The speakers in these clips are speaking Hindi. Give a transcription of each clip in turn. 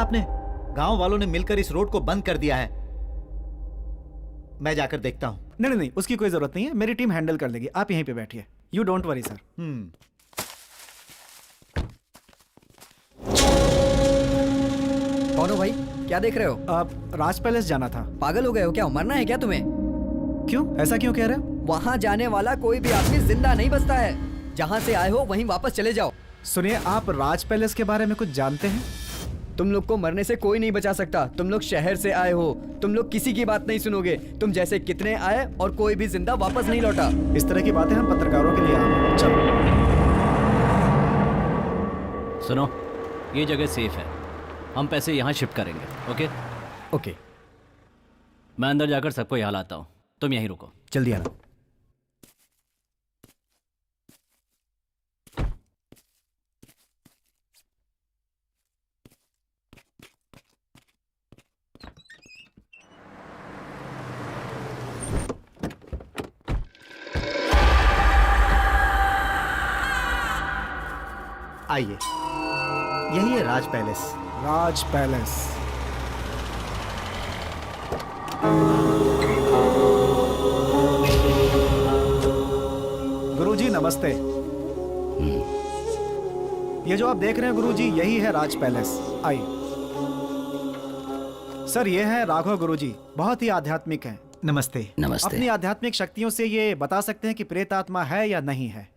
आपने? गांव वालों ने मिलकर इस रोड को बंद कर दिया है। मैं जाकर देखता हूं। नहीं नहीं, उसकी कोई जरूरत नहीं है, मेरी टीम हैंडल कर लेगी। आप यहीं पे बैठिए, यू डोंट वरी सर। कौन हो भाई? क्या देख रहे हो? आप राज पैलेस जाना था। पागल हो गए हो क्या? मरना है क्या तुम्हें? क्यों, ऐसा क्यों कह रहे हो? वहाँ जाने वाला कोई भी आदमी जिंदा नहीं बचता है। जहाँ से आए हो वहीं वापस चले जाओ। सुनिए, आप राज पैलेस के बारे में कुछ जानते हैं? तुम लोग को मरने से कोई नहीं बचा सकता। तुम लोग शहर से आए हो, तुम लोग किसी की बात नहीं सुनोगे। तुम जैसे कितने आए और कोई भी जिंदा वापस नहीं लौटा। इस तरह की बातें हम पत्रकारों के लिए आम। चलो सुनो, ये जगह सेफ है, हम पैसे यहाँ शिफ्ट करेंगे। ओके ओके, मैं अंदर जाकर सबको यहाँ लाता हूँ, तुम यहीं रुको। जल्दी आना। आइए, यही है राज पैलेस। राज पैलेस। गुरुजी नमस्ते। ये जो आप देख रहे हैं गुरुजी, यही है राज पैलेस। आइए सर, ये है राघव गुरुजी, बहुत ही आध्यात्मिक हैं। नमस्ते। नमस्ते। अपनी आध्यात्मिक शक्तियों से ये बता सकते हैं कि प्रेत आत्मा है या नहीं है।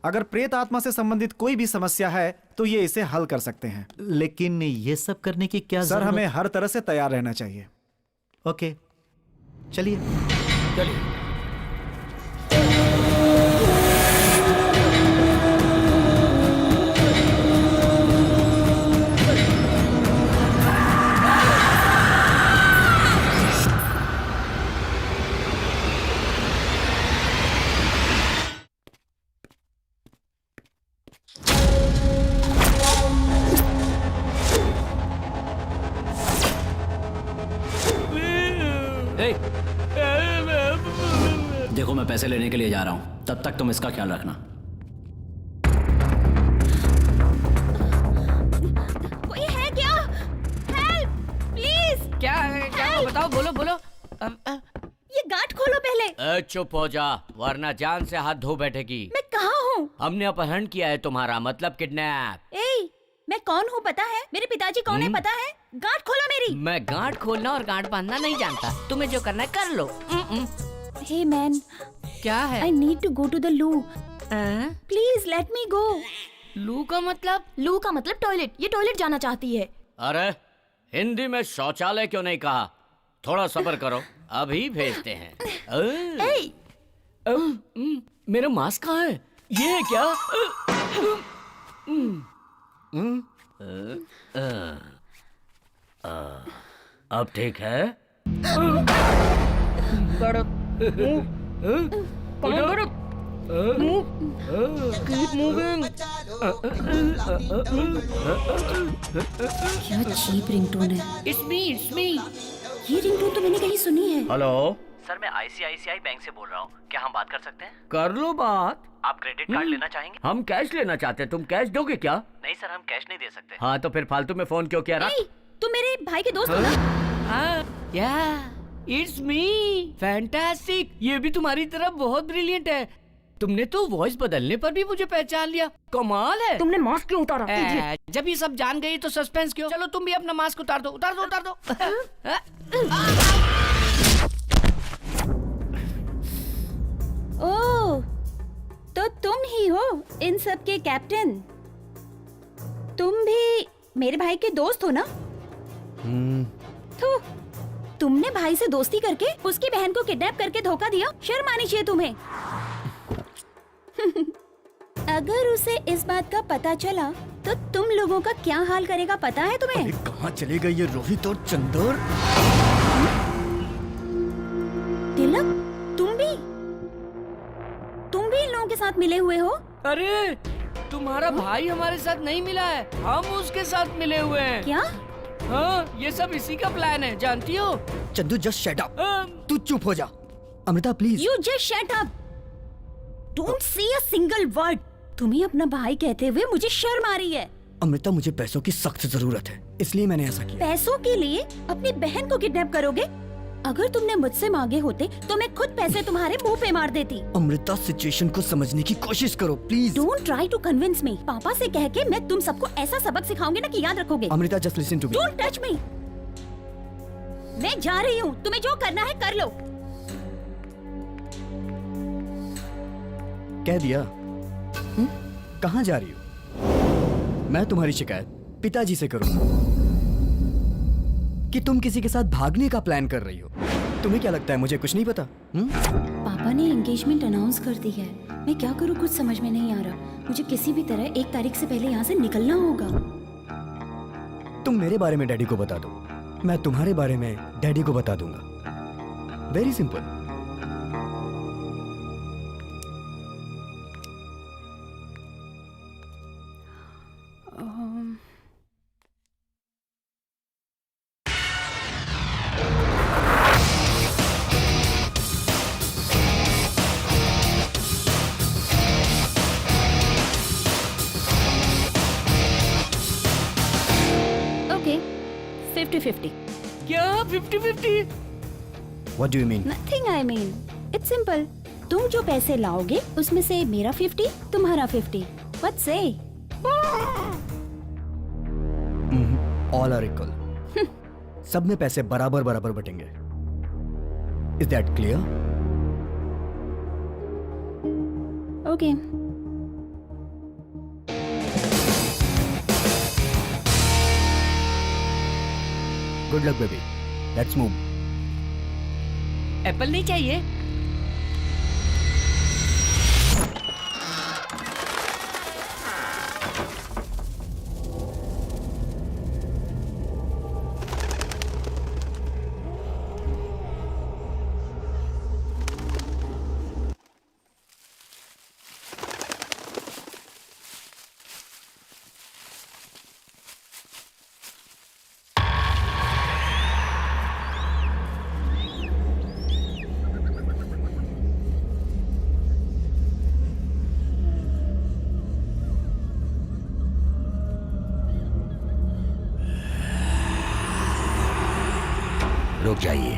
अगर प्रेत आत्मा से संबंधित कोई भी समस्या है तो ये इसे हल कर सकते हैं। लेकिन ये सब करने की क्या सर, जरूरत? हमें हर तरह से तैयार रहना चाहिए। ओके, चलिए। चलिए। देखो, मैं पैसे लेने के लिए जा रहा हूं, तब तक तुम इसका ख्याल रखना। कोई है क्या? Help please. क्या है? क्या है? बताओ, बोलो बोलो। ये गांठ खोलो पहले। चुप हो जा, वरना जान से हाथ धो बैठेगी। मैं कहाँ हूँ? हमने अपहरण किया है तुम्हारा, मतलब किडनैप। ए, मैं कौन हूँ पता है? मेरे पिताजी कौन है पता है? गांठ खोलो मेरी। मैं गांठ खोलना और गांठ बांधना नहीं जानता, तुम्हें जो करना है कर लो। हे मैन, क्या है? I need to go to the loo, please let me go. Loo का मतलब? लू का मतलब टॉयलेट। ये टॉयलेट जाना चाहती है। अरे हिंदी में शौचालय क्यों नहीं कहा? थोड़ा सब्र करो, अभी भेजते हैं। मेरा मास्क कहाँ है? ये है क्या? अब ठीक है? क्या चीप रिंगटोन है। It's me. ये रिंगटोन तो मैंने कहीं सुनी है। हेलो सर, मैं ICICI बैंक से बोल रहा हूँ, क्या हम बात कर सकते हैं? कर लो बात। आप क्रेडिट कार्ड लेना चाहेंगे? हम कैश लेना चाहते हैं, तुम कैश दोगे क्या? नहीं सर, हम कैश नहीं दे सकते। हाँ तो फिर फालतू में फोन क्यों किया? ए, तुम मेरे भाई के दोस्त हो ना? It's me. फैंटास्टिक, ये भी तुम्हारी तरह बहुत ब्रिलियंट है। तुमने तो वॉइस बदलने पर भी मुझे पहचान लिया, कमाल है। तुमने मास्क क्यों उतारा? जब ये सब जान गई तो सस्पेंस क्यों? चलो तुम भी अपना मास्क उतार दो, उतार दो, उतार दो। ओह, तो तुम ही हो इन सब के कैप्टन। तुम भी मेरे भाई के दोस्त हो ना? तो तुमने भाई से दोस्ती करके उसकी बहन को किडनैप करके धोखा दिया। शर्म आनी चाहिए तुम्हें। अगर उसे इस बात का पता चला तो तुम लोगों का क्या हाल करेगा पता है तुम्हें? कहाँ चले गए ये रोहित और चंदर? तिलक, तुम भी इन लोगों के साथ मिले हुए हो? अरे तुम्हारा भाई हमारे साथ नहीं मिला है, हम उसके साथ मिले हुए हैं। क्या? हाँ, ये सब इसी का प्लान है, जानती हो? Chandu just shut up. तू चुप हो जा। Amrita please. You just shut up. Don't say a single word. तुम्हें अपना भाई कहते हुए मुझे शर्म आ रही है। अमृता, मुझे पैसों की सख्त जरूरत है, इसलिए मैंने ऐसा किया। पैसों के लिए अपनी बहन को किडनैप करोगे? अगर तुमने मुझसे मांगे होते तो मैं खुद पैसे तुम्हारे मुंह पे मार देती। अमृता, सिचुएशन को समझने की कोशिश करो please. Don't try to convince me. पापा से कह के मैं तुम सबको ऐसा सबक सिखाऊंगी ना कि याद रखोगे। Amrita, just listen to me. Don't touch me. मैं जा रही हूँ, तुम्हें जो करना है कर लो। कह दिया। कहाँ जा रही हो? मैं तुम्हारी शिकायत पिताजी से करूंगा कि तुम किसी के साथ भागने का प्लान कर रही हो। तुम्हें क्या लगता है मुझे कुछ नहीं पता? पापा ने एंगेजमेंट अनाउंस कर दी है। मैं क्या करूँ कुछ समझ में नहीं आ रहा। मुझे किसी भी तरह 1 तारीख से पहले यहाँ से निकलना होगा। तुम मेरे बारे में डैडी को बता दो, मैं तुम्हारे बारे में डैडी को बता दूंगा। Very simple. ओके, 50-50। क्या 50-50? What do you mean? Nothing I mean. It's simple. तुम जो पैसे लाओगे उसमें से मेरा 50, तुम्हारा 50. What say? All are equal. सब में पैसे बराबर बराबर बटेंगे। Is that clear? Okay. Good luck, baby. Let's move. Apple नहीं चाहिए? रुक जाइए।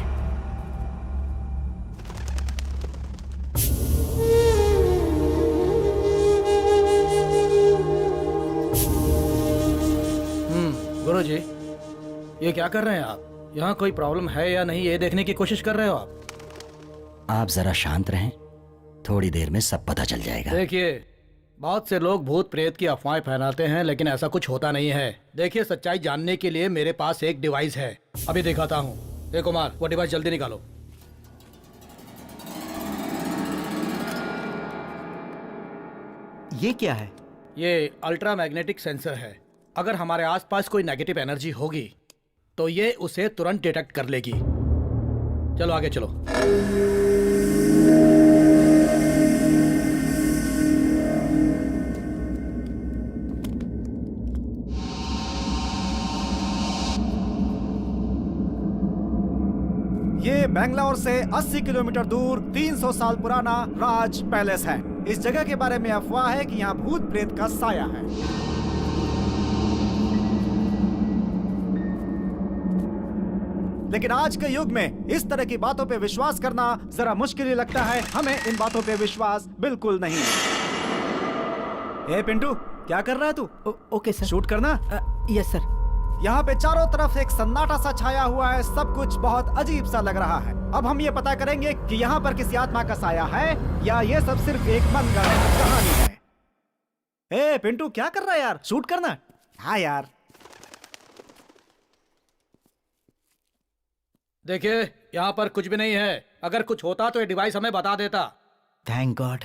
गुरुजी, ये क्या कर रहे हैं आप? यहाँ कोई प्रॉब्लम है या नहीं ये देखने की कोशिश कर रहे हो आप? आप जरा शांत रहें, थोड़ी देर में सब पता चल जाएगा। देखिए, बहुत से लोग भूत प्रेत की अफवाहें फैलाते हैं, लेकिन ऐसा कुछ होता नहीं है। देखिए, सच्चाई जानने के लिए मेरे पास एक डिवाइस है, अभी दिखाता हूँ। ए कुमार, वो डिवाइस जल्दी निकालो। ये क्या है? ये अल्ट्रा मैग्नेटिक सेंसर है। अगर हमारे आसपास कोई नेगेटिव एनर्जी होगी तो ये उसे तुरंत डिटेक्ट कर लेगी। चलो आगे चलो। ये बेंगलोर से 80 किलोमीटर दूर 300 साल पुराना राज पैलेस है। इस जगह के बारे में अफवाह है कि यहाँ भूत प्रेत का साया है। लेकिन आज के युग में इस तरह की बातों पे विश्वास करना जरा मुश्किल ही लगता है। हमें इन बातों पे विश्वास बिल्कुल नहीं है। ए पिंटू, क्या कर रहा है तू? Okay sir. शूट करना? Yes sir. यहाँ पे चारों तरफ एक सन्नाटा सा छाया हुआ है, सब कुछ बहुत अजीब सा लग रहा है। अब हम ये पता करेंगे कि यहाँ पर किसी आत्मा का साया है या ये सब सिर्फ एक मनगढ़ंत कहानी है। ए पिंटू, क्या कर रहा है यार? शूट करना? हाँ यार। देखिए, यहाँ पर कुछ भी नहीं है। अगर कुछ होता तो ये डिवाइस हमें बता देता। Thank God.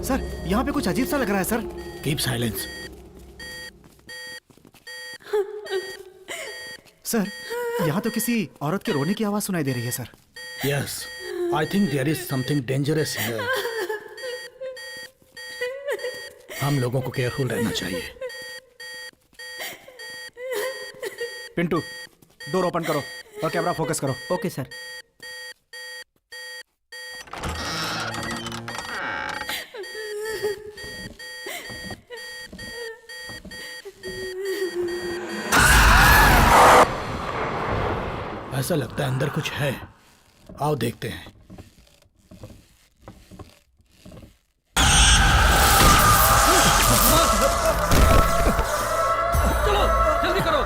सर, यहाँ पे कुछ अजीब सा लग रहा है सर। Keep silence. सर, यहाँ तो किसी औरत के रोने की आवाज सुनाई दे रही है sir. Yes, I think there is something dangerous here. हम लोगों को केयरफुल रहना चाहिए। पिंटू, डोर ओपन करो और कैमरा फोकस करो। Okay sir. ऐसा लगता है अंदर कुछ है, आओ देखते हैं। चलो जल्दी करो।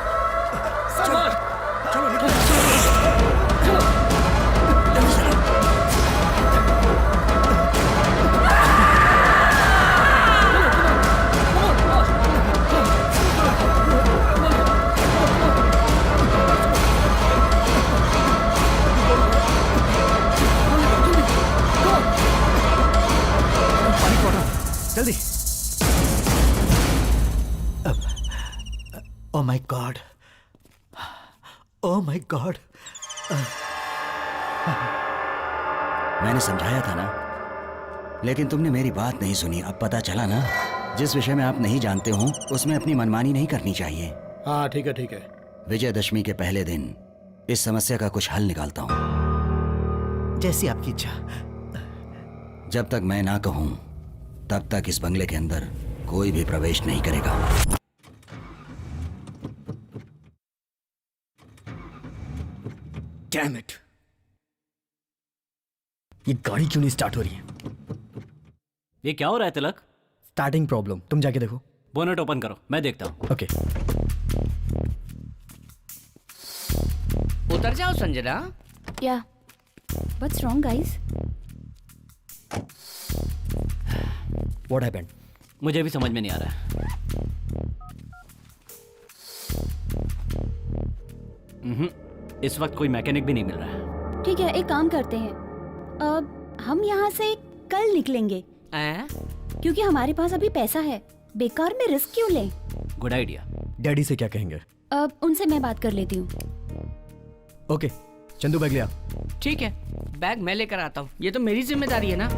जल्दी। Oh my God, oh my God. मैंने समझाया था ना, लेकिन तुमने मेरी बात नहीं सुनी। अब पता चला ना, जिस विषय में आप नहीं जानते हो उसमें अपनी मनमानी नहीं करनी चाहिए। हाँ ठीक है ठीक है। विजयदशमी के पहले दिन इस समस्या का कुछ हल निकालता हूँ। जैसी आपकी इच्छा। जब तक मैं ना कहूं तब तक इस बंगले के अंदर कोई भी प्रवेश नहीं करेगा। डैम इट, ये गाड़ी क्यों नहीं स्टार्ट हो रही है? ये क्या हो रहा है तिलक? स्टार्टिंग प्रॉब्लम, तुम जाके देखो। बोनेट ओपन करो, मैं देखता हूँ। ओके। उतर जाओ Sanjana. Yeah. What's wrong, guys? What happened? मुझे भी समझ में नहीं आ रहा है। इस वक्त कोई मैकेनिक भी नहीं मिल रहा है। ठीक है, एक काम करते हैं। अब हम यहाँ से कल निकलेंगे, क्योंकि हमारे पास अभी पैसा है। बेकार में रिस्क क्यों लें? Good idea. डैडी से क्या कहेंगे? अब उनसे मैं बात कर लेती हूँ। ओके, चंदू बैग लिया। ठीक है, बैग मैं लेकर आता हूँ। ये तो मेरी जिम्मेदारी है ना।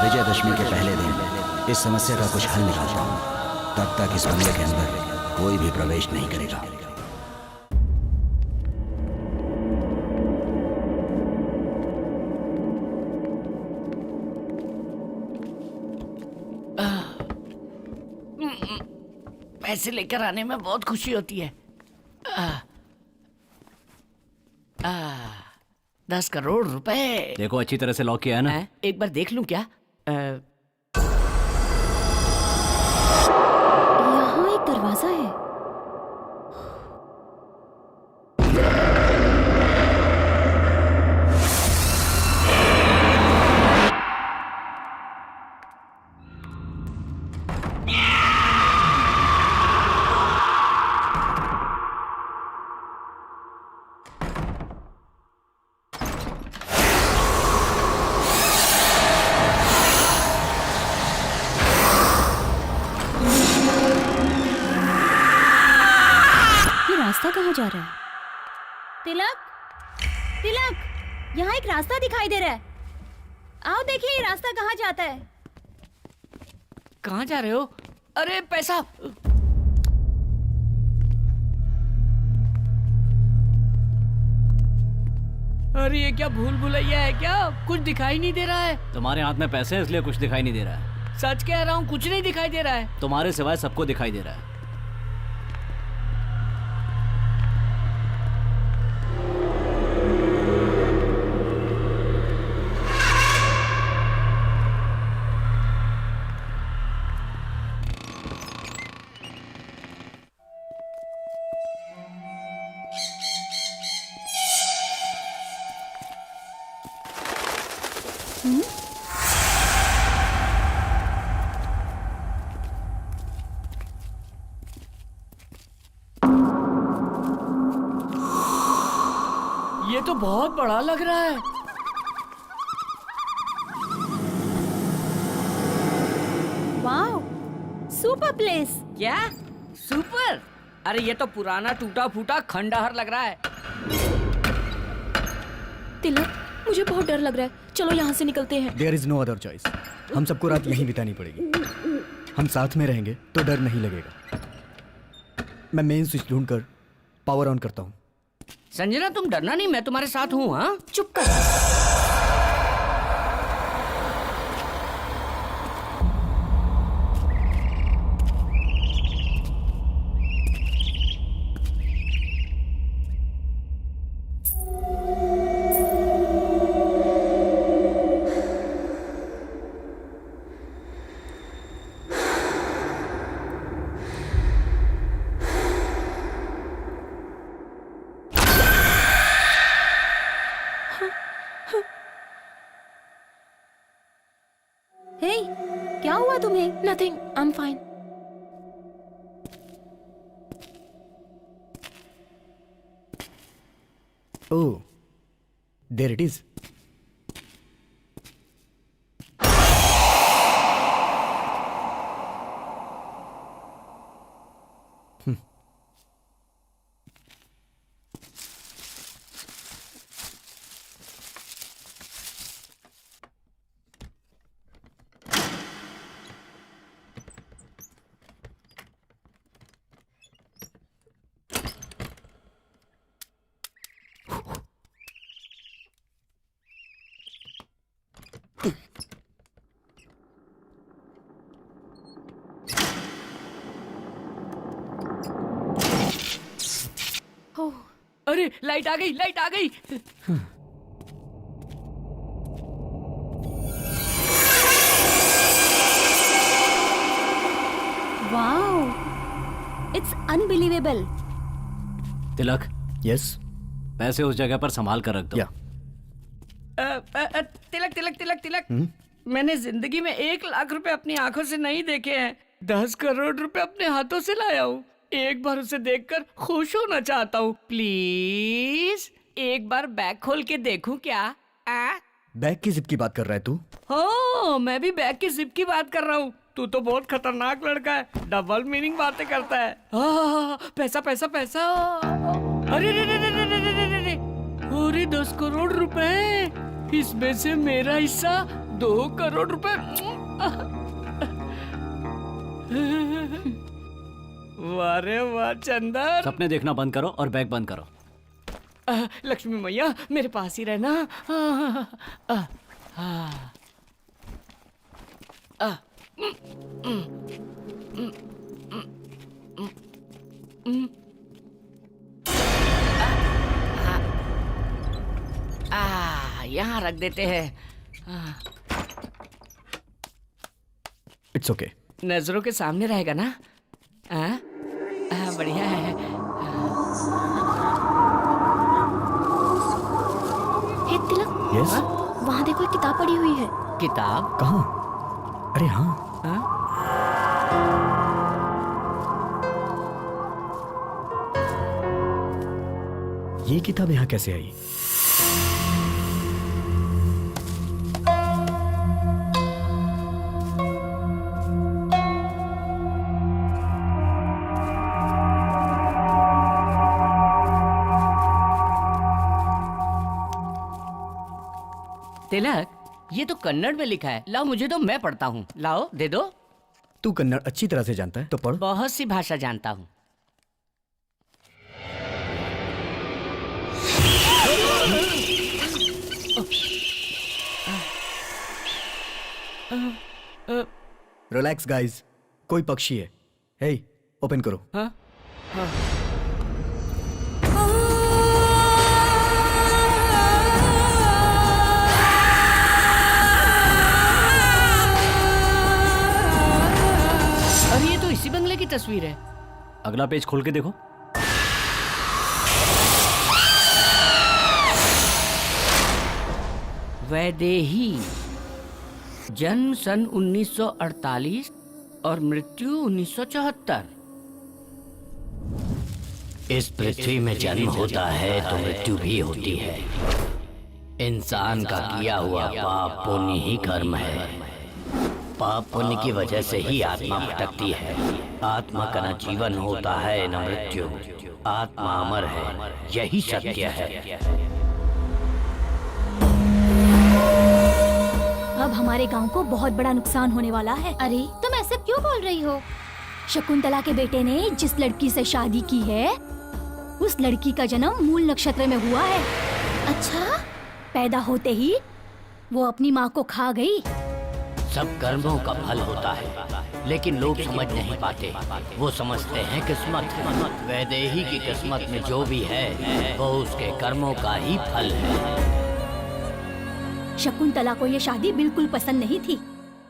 विजयदशमी के पहले दिन इस समस्या का कुछ हल निकालता हूँ। तब तक इस बंगले के अंदर कोई भी प्रवेश नहीं करेगा। पैसे लेकर आने में बहुत खुशी होती है। 10 करोड़ रुपए। देखो अच्छी तरह से लॉक किया है ना? एक बार देख लूं क्या? यहाँ एक दरवाजा है। रास्ता कहाँ जा रहा है? तिलक, तिलक, यहाँ एक रास्ता दिखाई दे रहा है। आओ देखिए ये रास्ता कहाँ जाता है। कहाँ जा रहे हो? अरे पैसा। अरे ये क्या भूल भुलैया है क्या? कुछ दिखाई नहीं दे रहा है। तुम्हारे हाथ में पैसे है इसलिए कुछ दिखाई नहीं दे रहा है। सच कह रहा हूँ, कुछ नहीं दिखाई दे रहा है। तुम्हारे सिवाय सबको दिखाई दे रहा है। बहुत बड़ा लग रहा है। Wow, super place. क्या सुपर? अरे ये तो पुराना टूटा फूटा खंडहर लग रहा है। तिलक, मुझे बहुत डर लग रहा है, चलो यहाँ से निकलते हैं। There is no other choice. हम सबको रात यहीं बितानी पड़ेगी। हम साथ में रहेंगे तो डर नहीं लगेगा। मैं मेन स्विच ढूंढकर पावर ऑन करता हूँ। संजना तुम डरना नहीं, मैं तुम्हारे साथ हूँ। हाँ चुप कर। हे, क्या हुआ तुम्हें? Nothing, I am fine. Oh, there it is. अरे लाइट आ गई, लाइट आ गई। Wow, it's unbelievable. Tilak, yes. पैसे उस जगह पर संभाल कर रख दो। या तिलक तिलक तिलक तिलक, मैंने जिंदगी में 1 लाख रुपए अपनी आंखों से नहीं देखे हैं। 10 करोड़ रुपए अपने हाथों से लाया हूँ। एक बार उसे देखकर खुश होना चाहता हूँ। प्लीज एक बार बैग खोल के देखूं क्या? बैग की जिप की बात कर रहा है तू? हाँ, मैं भी बैग की जिप की बात कर रहा हूँ। तू तो बहुत खतरनाक लड़का है, डबल मीनिंग बातें करता है। पैसा पैसा पैसा। अरे रे रे रे रे रे रे रे रे। अरे 10 करोड़ रुपए, इसमें से मेरा हिस्सा 2 करोड़ रुपए। वाह रे वाह चंदन। सपने देखना बंद करो और बैग बंद करो। लक्ष्मी मैया मेरे पास ही रहना। यहाँ रख देते हैं। It's okay. नजरों के सामने रहेगा ना? बढ़िया है। हे तिलक, यस। वहाँ देखो, एक किताब पड़ी हुई है। किताब? कहाँ? अरे हाँ। ये किताब यहाँ कैसे आई? तिलक, ये तो कन्नड़ में लिखा है। लाओ मुझे दो, मैं पढ़ता हूँ। लाओ दे दो। तू कन्नड़ अच्छी तरह से जानता है तो पढ़। बहुत सी भाषा जानता हूँ। रिलैक्स गाइस, कोई पक्षी है। हे, ओपन करो। हाँ? हाँ। अरे ये तो इसी बंगले की तस्वीर है। अगला पेज खोल के देखो। वैदेही, जन्म सन 1948 और मृत्यु 1974। इस पृथ्वी में जन्म होता है तो मृत्यु भी होती है। इंसान का किया हुआ पाप पुण्य ही कर्म है। पाप पुण्य की वजह से ही आत्मा भटकती है। आत्मा का न जीवन होता है न मृत्यु। आत्मा अमर है, यही सत्य है। अब हमारे गांव को बहुत बड़ा नुकसान होने वाला है। अरे तुम ऐसे क्यों बोल रही हो? शकुंतला के बेटे ने जिस लड़की से शादी की है उस लड़की का जन्म मूल नक्षत्र में हुआ है। अच्छा? पैदा होते ही वो अपनी माँ को खा गई। सब कर्मों का फल होता है, लेकिन लोग समझ नहीं पाते। वो समझते हैं किस्मत। वैदेही की किस्मत में जो भी है वो उसके कर्मों का ही फल है। शकुंतला को ये शादी बिल्कुल पसंद नहीं थी।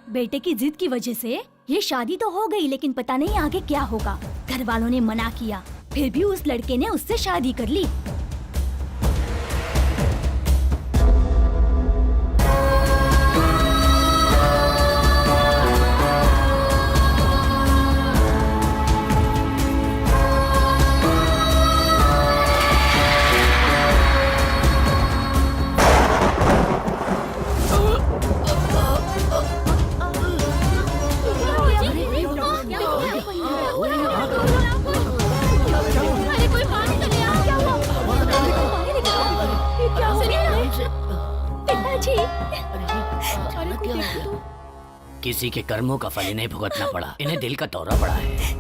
बेटे की जिद की वजह से ये शादी तो हो गई, लेकिन पता नहीं आगे क्या होगा। घर वालों ने मना किया, फिर भी उस लड़के ने उससे शादी कर ली। किसी के कर्मों का फल इन्हें भुगतना पड़ा। इन्हें दिल का दौरा पड़ा है।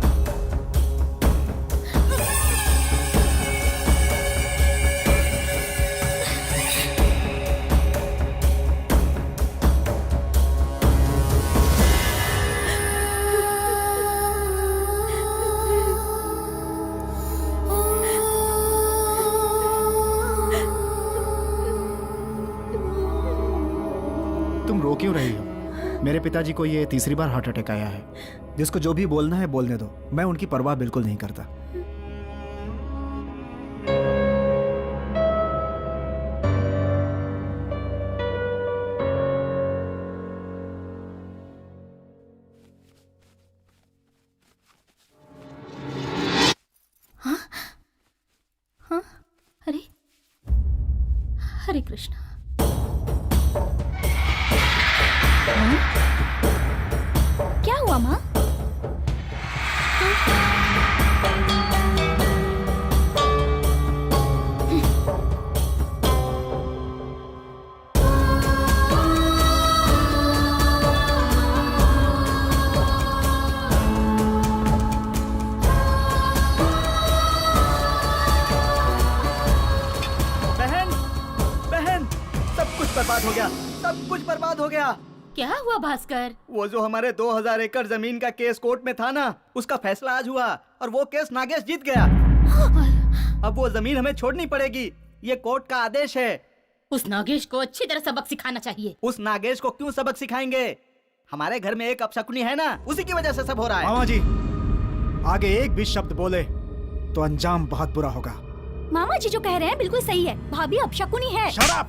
तुम रो क्यों रही हो? मेरे पिताजी को ये तीसरी बार हार्ट अटैक आया है। जिसको जो भी बोलना है बोलने दो, मैं उनकी परवाह बिल्कुल नहीं करता। हाँ? हाँ? अरे हरे कृष्णा। क्या हुआ माँ? बहन, बहन, सब कुछ बर्बाद हो गया। सब कुछ बर्बाद हो गया। क्या हुआ भास्कर? वो जो हमारे 2000 एकड़ जमीन का केस कोर्ट में था ना, उसका फैसला आज हुआ और वो केस नागेश जीत गया। अब वो जमीन हमें छोड़नी पड़ेगी। ये कोर्ट का आदेश है। उस नागेश को अच्छी तरह सबक सिखाना चाहिए। उस नागेश को क्यों सबक सिखाएंगे? हमारे घर में एक अपशकुनी है ना, उसी की वजह से सब हो रहा है। मामा जी, आगे एक भी शब्द बोले तो अंजाम बहुत बुरा होगा। मामा जी जो कह रहे हैं बिल्कुल सही है। भाभी अपशकुनी है। Shut up!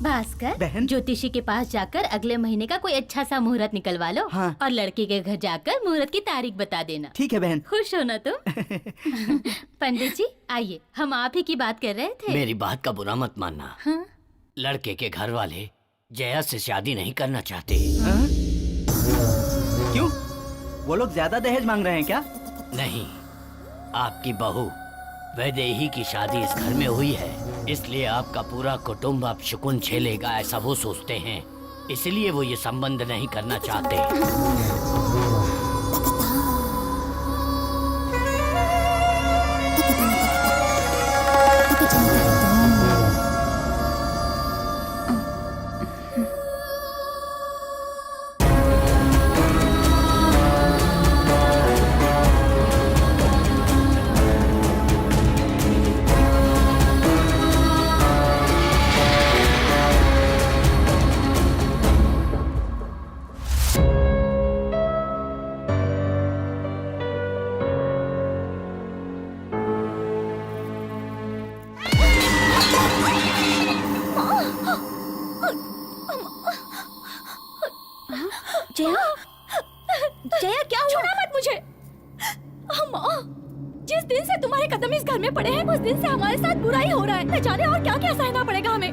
भास्कर, बहन? ज्योतिषी के पास जाकर अगले महीने का कोई अच्छा सा मुहूर्त निकलवा लो। हाँ। और लड़के के घर जाकर मुहूर्त की तारीख बता देना। ठीक है बहन। खुश हो ना तुम? पंडित जी आइए, हम आप ही की बात कर रहे थे। मेरी बात का बुरा मत मानना। हाँ? लड़के के घर वाले जया से शादी नहीं करना चाहते। हाँ? क्यों? वो लोग ज्यादा दहेज मांग रहे हैं क्या? नहीं, आपकी बहू वैदेही की शादी इस घर में हुई है, इसलिए आपका पूरा कुटुंब अब शकुन झेलेगा, ऐसा वो सोचते हैं। इसलिए वो ये संबंध नहीं करना चाहते। जया क्या हुआ? छोड़ा मत मुझे। माँ, जिस दिन से तुम्हारे कदम इस घर में पड़े हैं उस दिन से हमारे साथ बुरा ही हो रहा है। न जाने और क्या क्या सहना पड़ेगा हमें।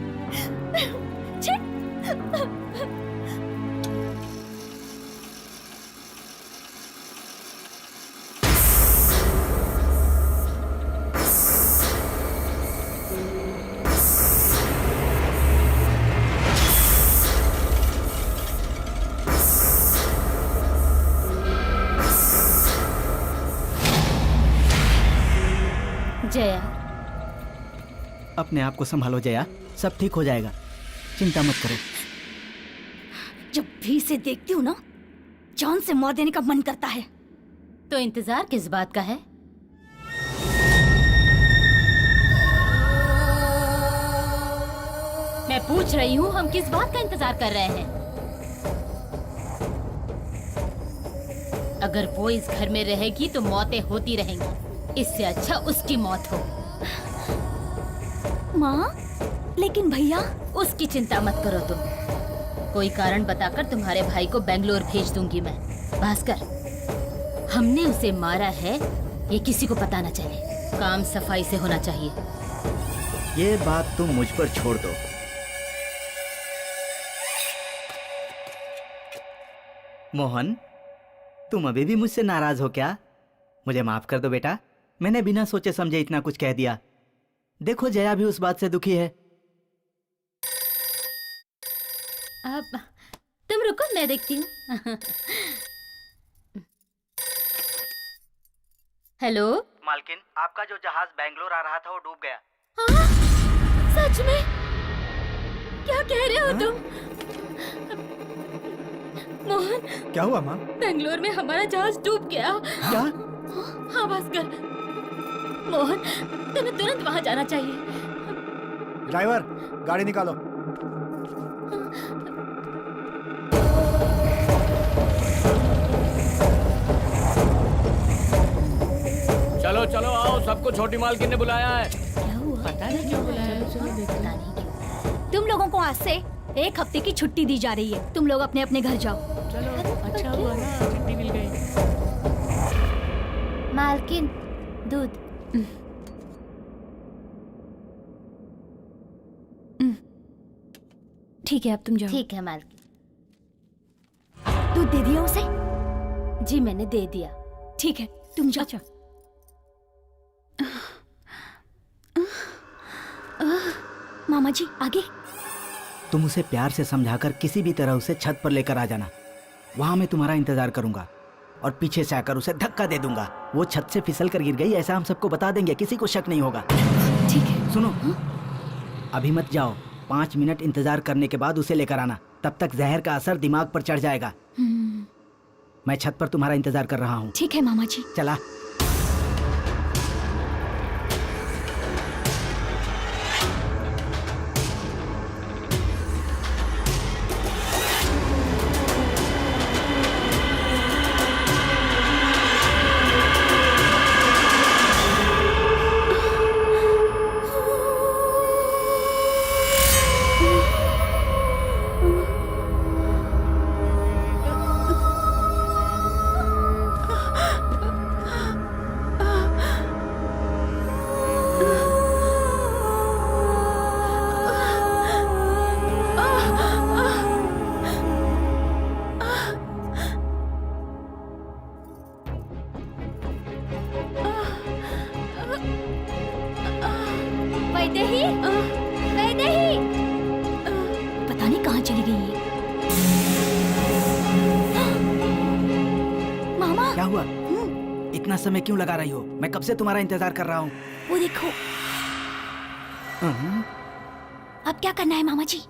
छी। जया, अपने आप को संभालो जया, सब ठीक हो जाएगा, चिंता मत करो। जब भी इसे देखती हूँ ना, जान से मार देने का मन करता है। तो इंतजार किस बात का है? मैं पूछ रही हूँ, हम किस बात का इंतजार कर रहे हैं? अगर वो इस घर में रहेगी तो मौतें होती रहेंगी। इससे अच्छा उसकी मौत हो। माँ, लेकिन भैया। उसकी चिंता मत करो तुम। कोई कारण बताकर तुम्हारे भाई को बेंगलोर भेज दूंगी मैं। भास्कर, हमने उसे मारा है, ये किसी को पता न चले। काम सफाई से होना चाहिए। ये बात तुम मुझ पर छोड़ दो। मोहन, तुम अभी भी मुझसे नाराज हो क्या? मुझे माफ कर दो बेटा, मैंने बिना सोचे समझे इतना कुछ कह दिया। देखो जया भी उस बात से दुखी है। अब तुम रुको, मैं देखती हूँ। हेलो मालकिन, आपका जो जहाज बेंगलोर आ रहा था वो डूब गया। हाँ? सच में? क्या कह रहे हो तुम? मोहन, क्या हुआ माँ? बेंगलोर में हमारा जहाज डूब गया। क्या? हाँ भास्कर, मोहन तुम्हें तुरंत वहाँ जाना चाहिए। ड्राइवर, गाड़ी निकालो। चलो चलो आओ, सबको छोटी मालकिन ने बुलाया है। क्या हुआ? पता नहीं क्यों बुलाया है। पता नहीं क्यों। तुम लोगों को आज से 1 हफ्ते की छुट्टी दी जा रही है। तुम लोग अपने अपने घर जाओ। चलो, अच्छा हुआ ना, छुट्टी मिल गई। मालकिन, दूध। ठीक है, अब तुम जाओ। ठीक है मालकिन। दूध दे दिया उसे? जी मैंने दे दिया। ठीक है, तुम जाओ। मामा जी, आगे। तुम उसे प्यार से समझाकर किसी भी तरह उसे छत पर लेकर आ जाना। वहां मैं तुम्हारा इंतजार करूंगा और पीछे से आकर उसे धक्का दे दूंगा। वो छत से फिसल कर गिर गई, ऐसा हम सबको बता देंगे, किसी को शक नहीं होगा। ठीक है। सुनो, अभी मत जाओ, 5 मिनट इंतजार करने के बाद उसे लेकर आना। तब तक जहर का असर दिमाग पर चढ़ जाएगा। मैं छत पर तुम्हारा इंतजार कर रहा हूँ। ठीक है मामा जी। चला। वैदेही, वैदेही, पता नहीं कहाँ चली गई है। मामा, क्या हुआ? इतना समय क्यों लगा रही हो? मैं कब से तुम्हारा इंतजार कर रहा हूँ। वो देखो। अब क्या करना है मामा जी?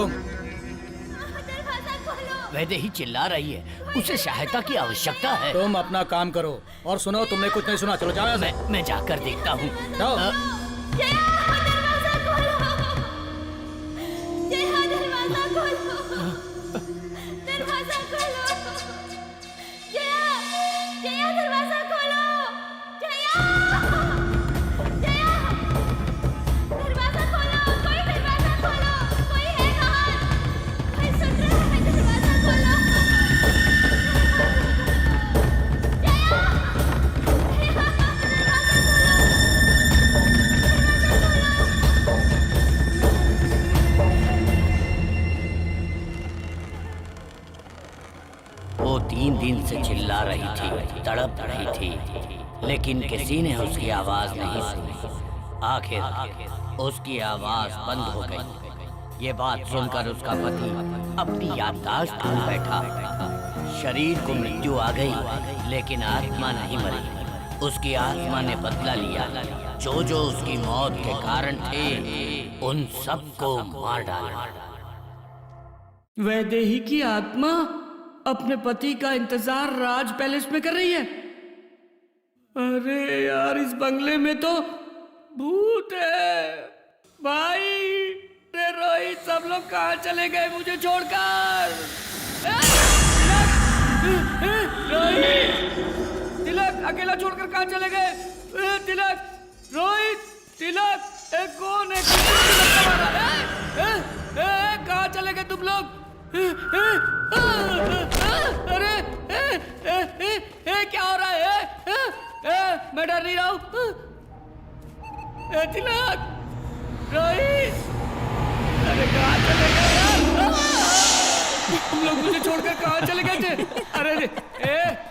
तुम? वैदेही चिल्ला रही है, उसे सहायता की आवश्यकता है। तुम अपना काम करो। और सुनो, तुमने कुछ नहीं सुना, चलो जाओ यहाँ से। मैं जाकर देखता हूँ। जाओ। वो 3 दिन से चिल्ला रही थी, तड़प रही थी, लेकिन किसी ने उसकी आवाज नहीं सुनी। आखिर उसकी आवाज बंद हो गई। ये बात सुनकर उसका पति अपनी याददाश्त भूल बैठा। शरीर को मृत्यु आ गई, लेकिन आत्मा नहीं मरी। उसकी आत्मा ने बदला लिया। जो जो उसकी मौत के कारण थे, उन सबको मार डाला। वैदेही की आत्मा अपने पति का इंतजार राज पैलेस में कर रही है। अरे यार, इस बंगले में तो भूत है। भाई, रे रोहित, सब लोग कहाँ चले गए मुझे छोड़कर? रोहित, तिलक अकेला छोड़कर कहाँ चले गए? तिलक, रोहित, तिलक, कौन है? कहाँ चले गए तुम लोग? अरे क्या हो रहा है? मैं डर नहीं रहा हूँ। तिलक, रोहित, अरे कहाँ चले गए यार? तुम लोग मुझे छोड़कर कहाँ चले गए थे? अरे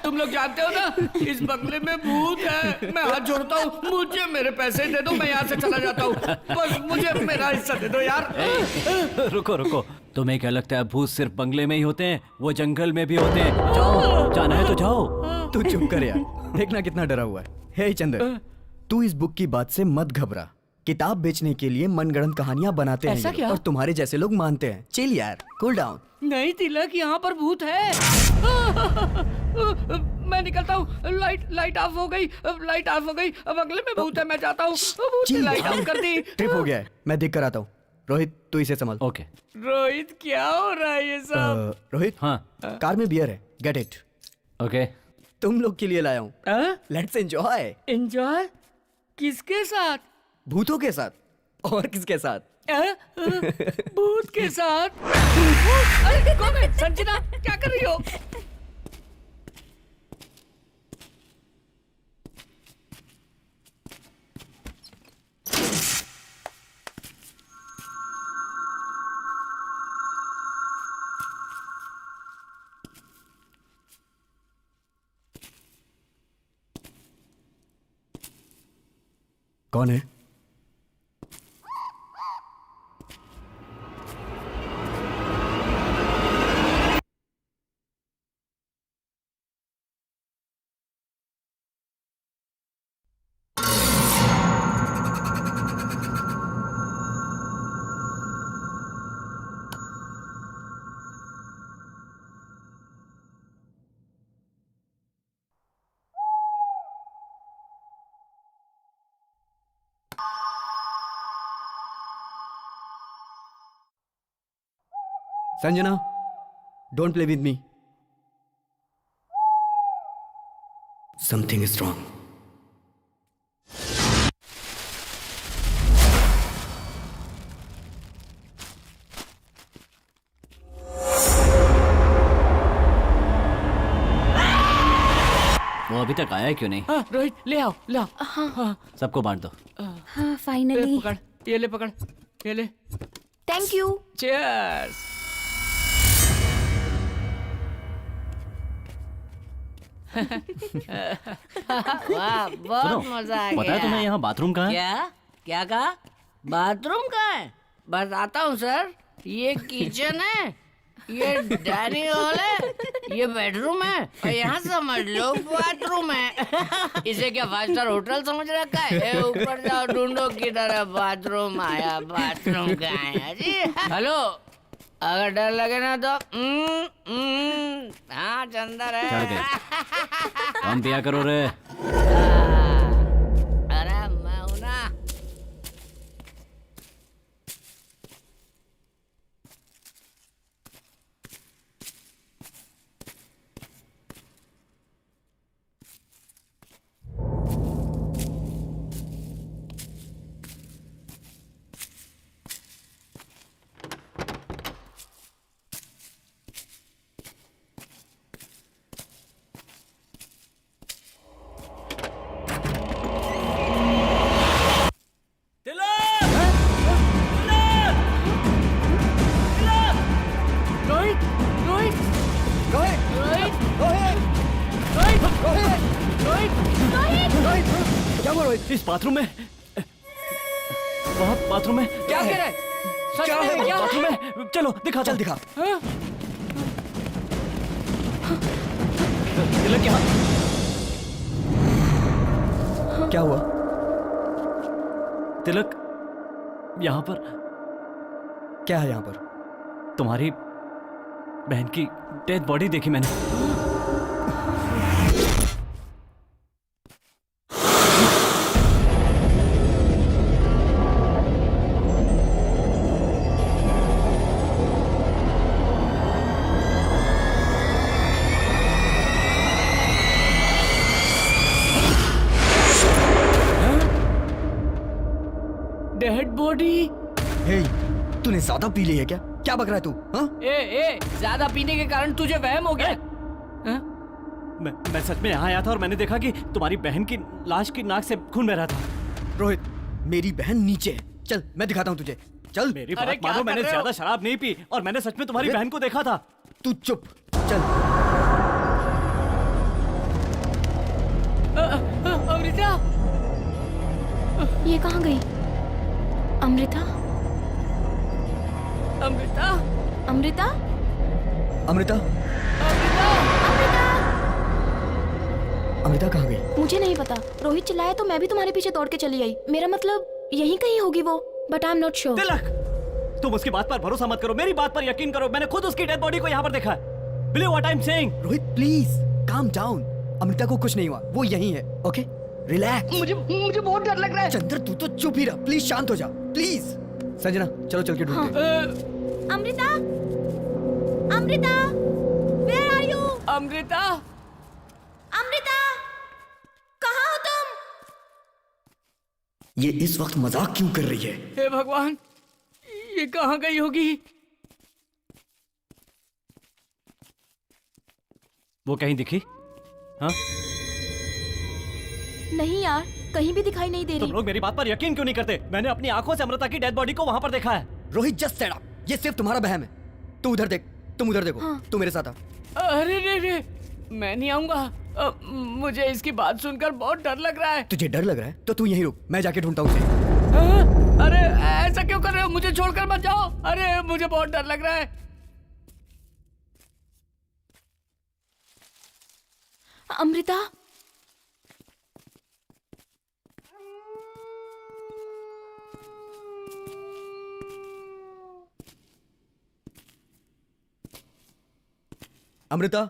तुम लोग जानते हो ना, इस बंगले में भूत है। मैं हाथ जोड़ता हूँ, मुझे मेरे पैसे दे दो, मैं यहाँ से चला जाता हूँ। बस मुझे मेरा हिस्सा दे दो यार। रुको रुको, तुम्हें क्या लगता है भूत सिर्फ बंगले में ही होते हैं? वो जंगल में भी होते हैं। जाओ, जाना है तो जाओ। तू चुप कर यार, देखना कितना डरा हुआ है। हे चंदर, तू इस बुक की बात से मत घबरा। किताब बेचने के लिए मनगढ़ंत कहानियां बनाते हैं ऐसा ये क्या? और तुम्हारे जैसे लोग मानते हैं। चिल यार, कूल डाउन। नहीं तिलक, यहाँ पर भूत है। मैं निकलता हूँ। लाइट ऑफ हो गई, लाइट ऑफ हो गई। बंगले में भूत है, मैं जाता हूँ। भूत ने लाइट ऑफ कर दी। ट्रिप हो गया है, मैं देख कर आता हूँ। रोहित, तू इसे संभाल। ओके। रोहित, क्या हो रहा है ये सब? रोहित, हाँ, कार में बियर है, गेट इट। ओके। तुम लोग के लिए लाया हूँ। Let's enjoy. एंजॉय? किसके साथ? भूतों के साथ। और किसके साथ? भूत के साथ? अरे कौन है? संजना, क्या कर रही हो? कौन है? Sanjana, don't play with me. Something is wrong. वो अभी तक आया क्यों नहीं? रोहित, ले आओ, ले आओ। हाँ, सबको बांट दो। हाँ, फाइनली। पकड़, ये ले, पकड़, ये ले। Thank you. चीयर्स। वाह, बहुत मजा आ गया। पता है तुम्हें यहाँ बाथरूम कहाँ है? क्या क्या कहा? बाथरूम कहाँ है? बताता हूँ सर। ये किचन है, ये डाइनिंग हॉल है, ये बेडरूम है, और यहाँ समझ लो बाथरूम है। इसे क्या 5 स्टार होटल समझ रखा है? ए, ऊपर जाओ, ढूंढो किधर है बाथरूम। आया, बाथरूम कहाँ है जी? हेलो, अगर डर लगे ना तो हाँ चंदर है। चढ़ गए। कम पिया करो रे। अरे मैं हूं ना। रोहित रोहित रोहित रोहित रोहित रोहित रोहित क्या हुआ रोहित? इस बाथरूम में वहाँ बाथरूम में क्या कह रहा है? सच क्या में है? क्या बाथरूम है? में चलो दिखा चल दिखा। हाँ? तिलक यहाँ। क्या हुआ? तिलक यहाँ पर क्या है यहाँ पर? तुम्हारी बहन की डेड बॉडी देखी मैंने। Dead body? हे, तूने ज्यादा पी ली है क्या? क्या बक रहा है तू? हाँ? ए ज्यादा पीने के कारण तुझे वहम हो गया? हाँ? मैं सच में यहाँ आया था और मैंने देखा कि तुम्हारी बहन की लाश की नाक से खून बह रहा था। रोहित, मेरी बहन नीचे है। चल मैं दिखाता हूँ तुझे। चल। मेरी अरे बात क्या मानो, कर मैंने रहे हो? ज्यादा शराब नहीं पी और मैंने सच में तुम्हारी अरे- बहन को देखा था। तू चुप। चल। अमृता, ये कहाँ गई? अमृता? अमृता, अमृता? अमृता? अमृता, अमृता कहाँ गई? मुझे नहीं पता। रोहित चिल्लाया तो मैं भी तुम्हारे पीछे दौड़ के चली आई। मेरा मतलब यहीं कहीं होगी वो, but I am not sure. Tilak, तुम उसकी बात पर भरोसा मत करो, मेरी बात पर यकीन करो। मैंने खुद उसकी डेड बॉडी को यहाँ पर देखा है। Believe what I'm saying? Rohit please calm down. Amrita को कुछ नहीं हुआ, वो यहीं है। Okay relax. मुझे बहुत डर लग रहा है। चंद्र तू तो चुप ही रह, प्लीज शांत हो जा प्लीज। संजना चलो चल के ढूंढते हैं। Amrita? Amrita? Where are you? Amrita, Amrita? कहाँ हो तुम? ये इस वक्त मजाक क्यों कर रही है? हे भगवान, ये कहाँ गई होगी? वो कहीं दिखी? हाँ? नहीं यार, कहीं भी दिखाई नहीं दे तुम रही। लोग मेरी बात पर यकीन क्यों नहीं करते? मैंने अपनी आंखों से अमृता की डेड बॉडी को वहां पर देखा है। रोहित जस्ट सेड अप, ये सिर्फ तुम्हारा बहम है। तू उधर देख, तुम उधर देखो। हाँ। तू मेरे साथ आ। अरे रे, मैं नहीं आऊंगा। मुझे इसकी बात सुनकर बहुत डर लग रहा है। तुझे डर लग रहा है तो तू यहीं रुक, मैं जाके ढूंढता हूँ उसे। हाँ? अरे ऐसा क्यों कर रहे हो? मुझे छोड़कर मत जाओ। अरे मुझे बहुत डर लग रहा है। अमृता? अमृता?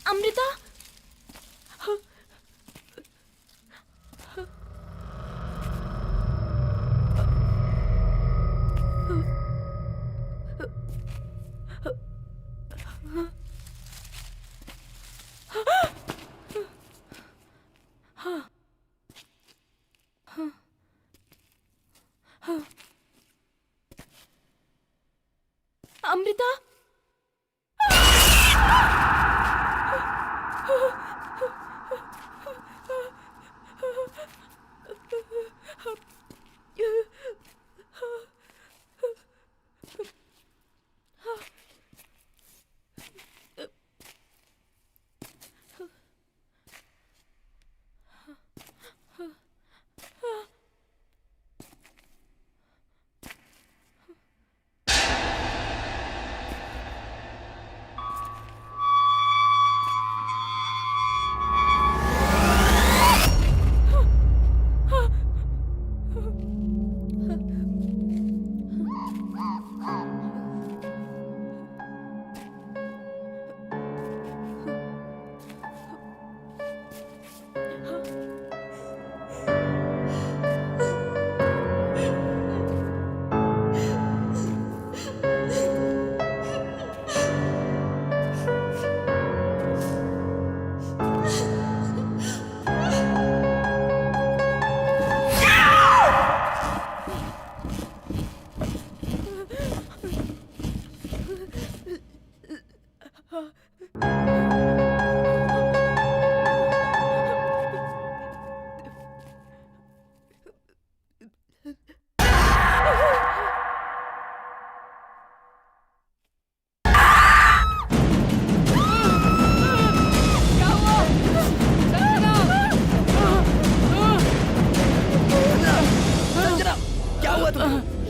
अमृता? अमृता?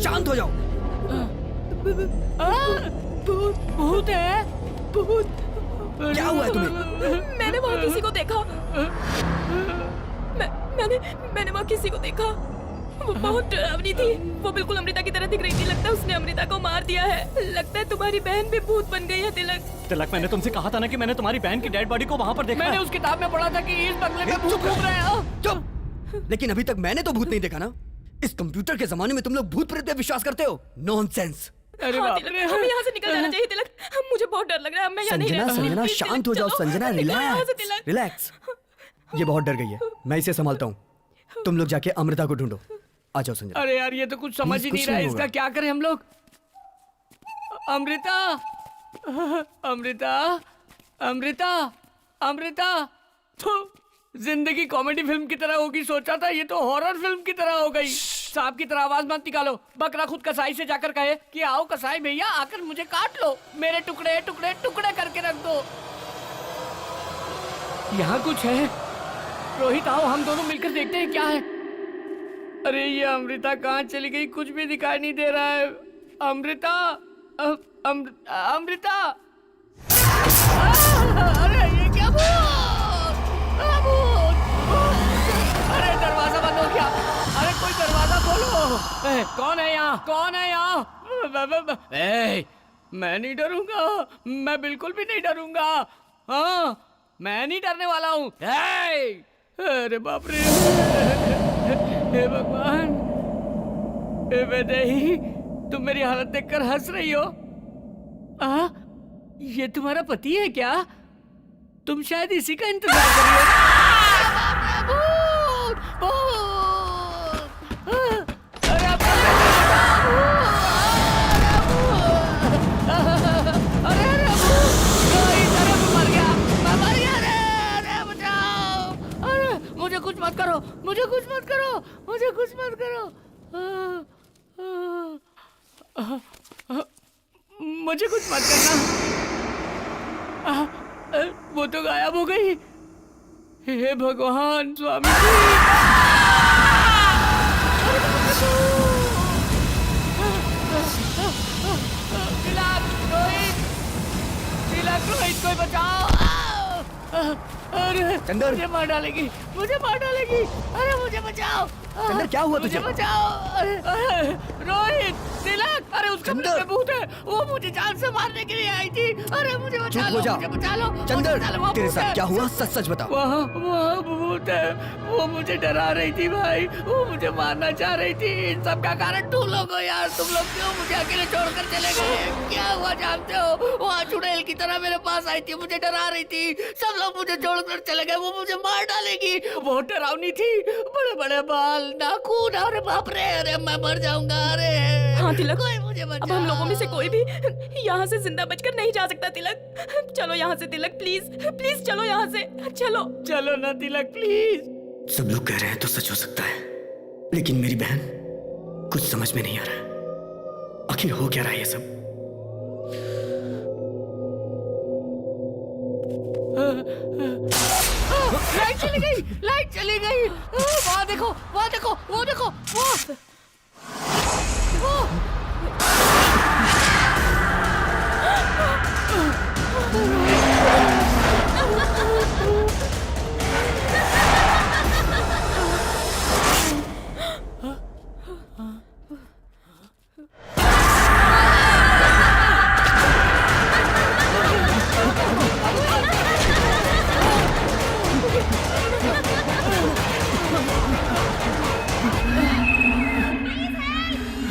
शांत हो जाओ। भूत है, भूत। क्या हुआ है तुम्हें? मैंने वहाँ किसी को देखा। मैंने वहाँ किसी को देखा। वो बहुत डरावनी थी। वो बिल्कुल अमृता की तरह दिख रही थी। लगता है उसने अमृता को मार दिया है। लगता है तुम्हारी बहन भी भूत बन गई है तिलक। तिलक, मैंने तुमसे कहा था ना कि मैंने तुम्हारी बहन की डेड बॉडी को वहाँ पर देखा मैंने है। उस किताब में पढ़ा था कि इस बंगले में भूत घूम रहे हैं। चुप। लेकिन अभी तक मैंने तो भूत नहीं देखा ना। इस कंप्यूटर के जमाने में तुम लोग भूत प्रेत पे विश्वास करते हो? नॉनसेंस। अरे हाँ, बाप तिलक, रे। हमें यहाँ से निकल जाना चाहिए तिलक। मुझे बहुत डर लग रहा है। मैं यहाँ नहीं संजना, रह सकती। संजना प्लीज, शांत तिलक, हो जाओ। चलो। संजना निकलो यहाँ से, रिलैक्स, तिलक। रिलैक्स। ये बहुत डर गई है, मैं इसे संभालता हूँ। तुम लोग जाके अमृता को ढूंढो। आ जाओ संजना। अरे यार, ये तो कुछ समझ ही कुछ नहीं रहा है। नहीं इसका होगा। क्या करें हम लोग? अमृता, अमृता, अमृता, अमृता। तो जिंदगी कॉमेडी फिल्म की तरह होगी सोचा था, ये तो हॉरर फिल्म की तरह हो गई। सांप की तरह आवाज मत निकालो। बकरा खुद कसाई से जाकर कहे कि आओ कसाई भैया, आकर मुझे काट लो, मेरे टुकड़े टुकड़े टुकड़े करके रख दो। यहाँ कुछ है। रोहित, आओ हम दोनों मिलकर देखते हैं क्या है। अरे ये अमृता कहाँ चली गई? कुछ भी दिखाई नहीं दे रहा है। अमृता, अमृता। अरे ये क्या अरे दरवाजा बंद हो गया। अरे कोई दरवाजा खोलो। कौन है यहाँ? कौन है यहाँ? मैं नहीं डरूंगा। मैं बिल्कुल भी नहीं डरूंगा। हाँ, मैं नहीं डरने वाला हूँ। अरे बाप रे। हे भगवान, हे वैदेही, तुम मेरी हालत देखकर हंस रही हो? ये तुम्हारा पति है क्या? तुम शायद इसी का इंतजार कर रही हो। मुझे कुछ मत करो, मुझे कुछ मत करो, मुझे कुछ मत करो। मुझे कुछ मत करना। वो तो गायब हो गई। हे भगवान, स्वामी तिलक, रोहित, तिलक, रोहित को बचाओ। अरे चंदर, मुझे मार डालेगी, मुझे मार डालेगी। अरे मुझे बचाओ। चंदर, क्या हुआ तुझे? मुझे बचाओ। अरे रोहित, तिलक, अरे उस कमरे में भूत है। वो मुझे जान से मारने के लिए आई थी। अरे मुझे बचा लो, मुझे बचा लो। चंदर, तेरे साथ क्या हुआ? सच सच बता। वहाँ भूत है। वो मुझे डरा रही थी भाई। वो मुझे मारना चाह रही थी। इन सब का कारण तुम लोग हो यार। तुम लोग क्यों मुझे अकेले छोड़कर चले गए? क्या हुआ जानते हो? वहाँ चुड़ैल की तरह मेरे पास आई थी, मुझे डरा रही थी। सब लोग मुझे छोड़कर चले गए। वो मुझे मार डालेगी। बहुत डरावनी थी, बड़े बड़े बाल, नाखून। अरे बाप रे, अरे मैं मर जाऊंगा। अरे हाँ तिलक, कोई मुझे बचाओ। अब हम लोगों में से कोई भी यहाँ से जिंदा बचकर नहीं जा सकता तिलक। चलो यहाँ से तिलक, प्लीज प्लीज चलो यहाँ से। चलो चलो ना तिलक, प्लीज। सब लोग कह रहे हैं तो सच हो सकता है, लेकिन मेरी बहन, कुछ समझ में नहीं आ रहा है। आखिर हो क्या रहा है ये सब? लाइट चली गई, लाइट चली गई। वहाँ देखो, वहाँ देखो, वो देखो, वो।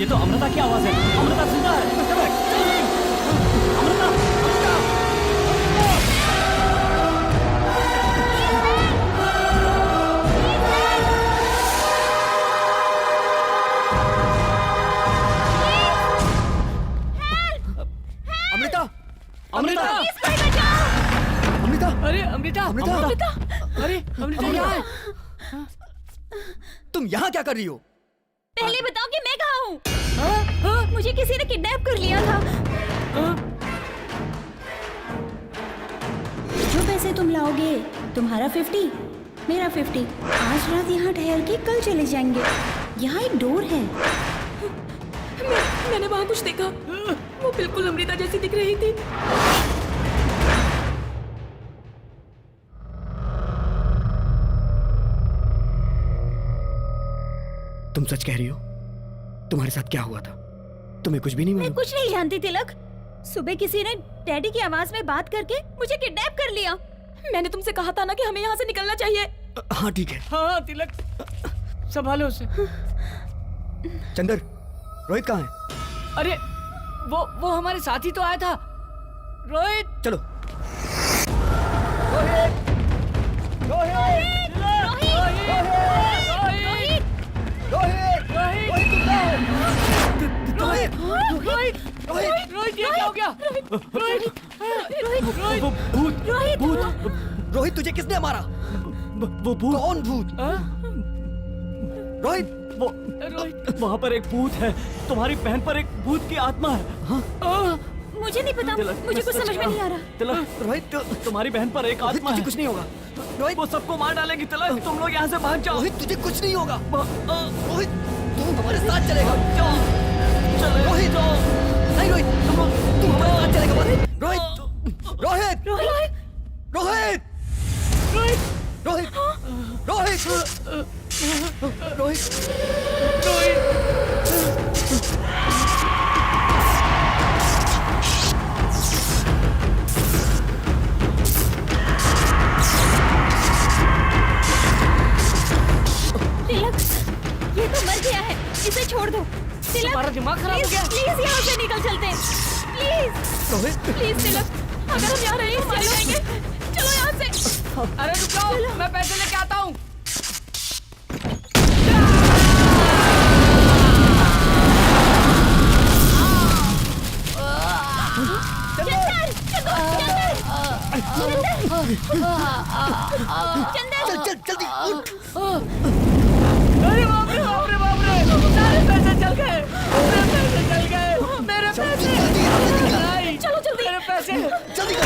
ये तो अमृता की आवाज है। अमृता जिंदा है। अमृता, अमृता। अमृता, अमृता, अमृता, अरे अमृता, अमृता, अरे अमृता यहाँ है। तुम यहाँ क्या कर रही हो? पहले बताओ कि मैं कहाँ हूँ? मुझे किसी ने किडनैप कर लिया था। जो पैसे तुम लाओगे, तुम्हारा 50, मेरा 50। आज रात यहाँ ठहर के कल चले जाएंगे। यहाँ एक डोर है। मैंने वहाँ कुछ देखा, वो बिल्कुल अमृता जैसी दिख रही थी। तुम सच कह रही हो? तुम्हारे साथ क्या हुआ था? तुम्हें कुछ भी नहीं मैं मालूम? कुछ नहीं जानती तिलक। सुबह किसी ने डैडी की आवाज में बात करके मुझे किडनैप कर लिया। मैंने तुमसे कहा था ना कि हमें यहाँ से निकलना चाहिए। हाँ ठीक है। हाँ तिलक, संभालो उसे। चंदर, रोहित कहाँ है? अरे वो हमारे साथ ही तो आया था। रोहित, चलो। रोहित ये क्या हो गया? रोहित, तुझे किसने मारा? वो भूत। कौन भूत? रोहित, रोहित, वहाँ पर एक भूत है। तुम्हारी बहन पर एक भूत की आत्मा है। हाँ? मुझे नहीं पता, तिलक, मुझे कुछ सच समझ में कहा। नहीं आ रहा। तिलक, रोहित, तुम्हारी बहन पर एक रोहित, आत्मा तुझे है। कुछ नहीं होगा। रोहित, वो सबको मार डालेगी। तिलक, तुम लोग यहाँ से भाग जाओ। रोहित, तुझे कुछ नहीं होगा। रोहित, तू हमारे साथ चलेगा। रोहित, नहीं रोहित, तू हमारे साथ चलेगा बस। रोहित, रोहित, रोहित, रोहित, रोहित, रोहित, रोहित, तिलक, ये तो मर गया है, इसे छोड़ दो। तिलक, तुम्हारा दिमाग खराब हो गया। प्लीज यहाँ से निकल चलते हैं। प्लीज रोहित, प्लीज तिलक, अगर हम यहाँ रहे मर जाएंगे। चलो यहाँ से। अरे रुक जाओ, मैं पैसे लेके आता हूँ। चल चल जल्दी उठ। अरे बाप रे बाप रे बाप रे, सारे पैसे चल गए। मेरे पैसे चल गए। मेरे पैसे। नहीं, चलो जल्दी। मेरे पैसे। जल्दी कर।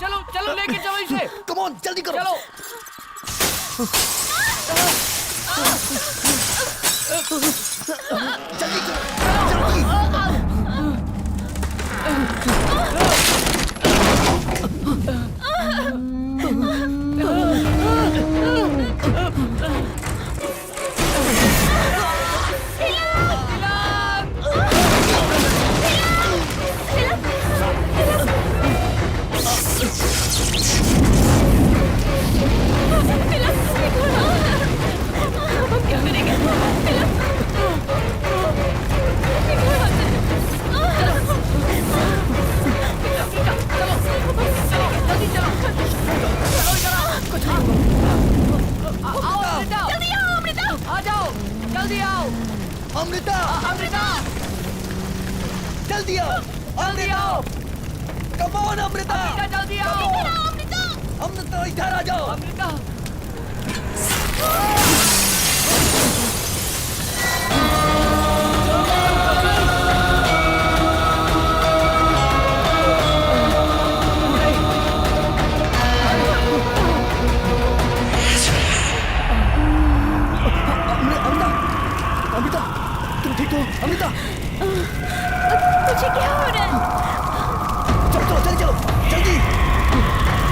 चलो चलो, लेके चलो इसे। कम ऑन, जल्दी करो। चलो। जल्दी करो, जल्दी। हम क्या करेंगे? आ जाओ, जल्दी आओ। अमृता, अमृता, जल्दी आओ। जल्दी आओ। Come on Amrita. जल्दी आओ। अमृता इधर आ जाओ। अमृता। अमृता, तुम ठीक हो? अमृता, तुझे क्या हो रहा है? चलो चलो जल्दी चलो, जल्दी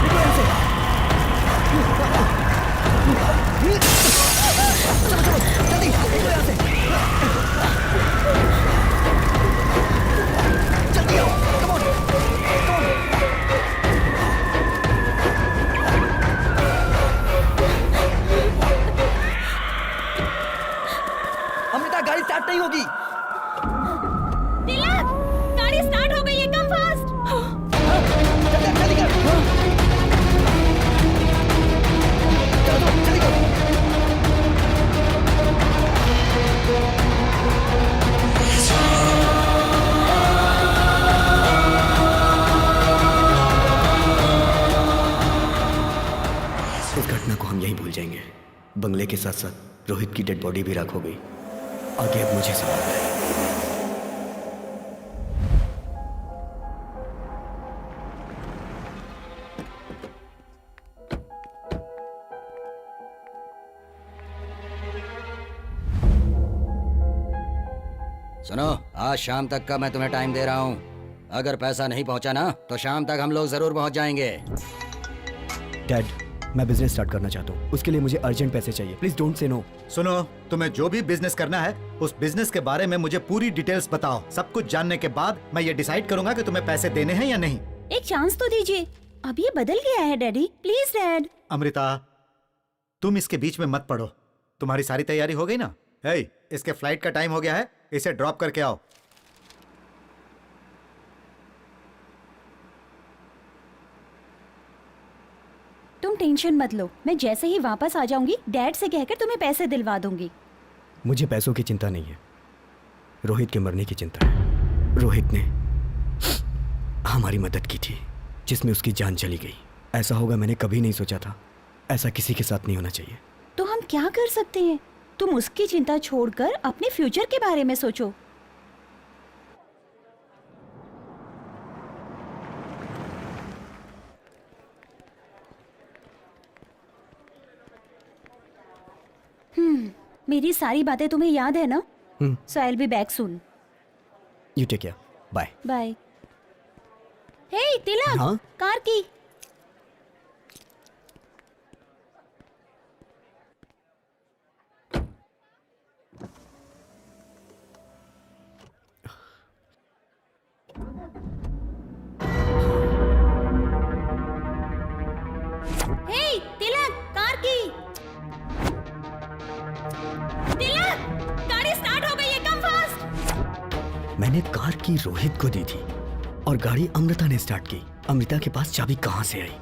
निकलो यहाँ से। चलो चलो जल्दी निकलो यहाँ से। के साथ साथ रोहित की डेड बॉडी भी राख हो गई। आगे अब मुझे संभालना है। सुनो, आज शाम तक का मैं तुम्हें टाइम दे रहा हूँ। अगर पैसा नहीं पहुँचा ना तो शाम तक हम लोग जरूर पहुँच जाएंगे। डैड, मैं बिजनेस स्टार्ट करना चाहता हूँ, उसके लिए मुझे अर्जेंट पैसे चाहिए। Please don't say no. सुनो, तुम्हें जो भी बिजनेस करना है उस बिजनेस के बारे में मुझे पूरी डिटेल्स बताओ। सब कुछ जानने के बाद मैं ये डिसाइड करूंगा कि तुम्हें पैसे देने हैं या नहीं। एक चांस तो दीजिए। अब ये बदल गया है डैडी, प्लीज डैड। अमृता, तुम इसके बीच में मत पड़ो। तुम्हारी सारी तैयारी हो गई ना? हे, इसके फ्लाइट का टाइम हो गया है, इसे ड्रॉप करके आओ। तुम टेंशन मत लो, मैं जैसे ही वापस आ जाऊंगी डैड से कहकर तुम्हें पैसे दिलवा दूंगी। मुझे पैसों की चिंता नहीं है, रोहित के मरने की चिंता है। रोहित ने हमारी मदद की थी जिसमें उसकी जान चली गई। ऐसा होगा मैंने कभी नहीं सोचा था। ऐसा किसी के साथ नहीं होना चाहिए। तो हम क्या कर सकते हैं? तुम उसकी चिंता छोड़कर अपने फ्यूचर के बारे में सोचो। मेरी सारी बातें तुम्हें याद है ना? So I will be back soon. You take care, bye. Bye. Hey Tilak, हाँ? कार की। हे तिलक, कार की। तिलक, गाड़ी स्टार्ट हो गई है, कम फास्ट। मैंने कार की रोहित को दी थी और गाड़ी अमृता ने स्टार्ट की। अमृता के पास चाबी कहां से आई?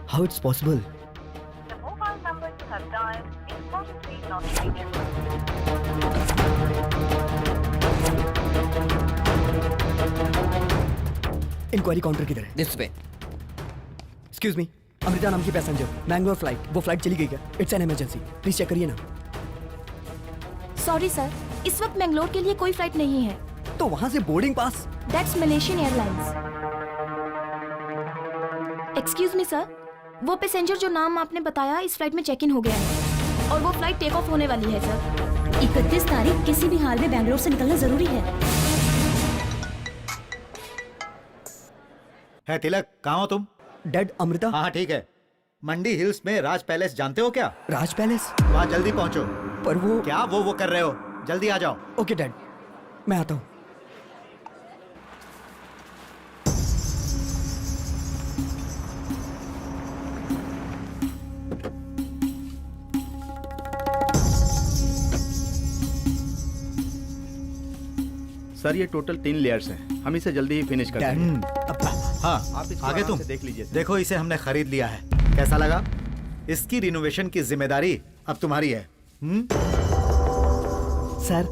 How it's possible? Inquiry counter किधर है? दिस पे। एक्सक्यूज मी, अमृता नाम की पैसेंजर, मैंगलोर फ्लाइट। वो फ्लाइट चली गई क्या? It's an emergency, please check करिए ना। सॉरी सर, इस वक्त मैंगलोर के लिए कोई फ्लाइट नहीं है। तो वहां से boarding pass? That's Malaysian airlines. Excuse me sir, वो पैसेंजर जो नाम आपने बताया इस फ्लाइट में चेक इन हो गया है और वो फ्लाइट टेक ऑफ होने वाली है सर। 31 तारीख किसी भी हाल में बैंगलोर से निकलना जरूरी है। है तिलक, कहाँ हो तुम? डैड, अमृता। हाँ ठीक है। मंडी हिल्स में राज पैलेस जानते हो क्या? राज पैलेस? वहाँ जल्दी पहुँचो। पर वो क्या वो कर रहे हो? जल्दी आ जाओ। ओके डैड, मैं आता हूँ। सर ये टोटल 3 लेयर्स हैं, हम इसे जल्दी ही फिनिश कर देंगे। हाँ, आप इसको आगे आराम तुम से देख लीजिए। देखो, इसे हमने खरीद लिया है। कैसा लगा? इसकी रिनोवेशन की जिम्मेदारी अब तुम्हारी है। सर,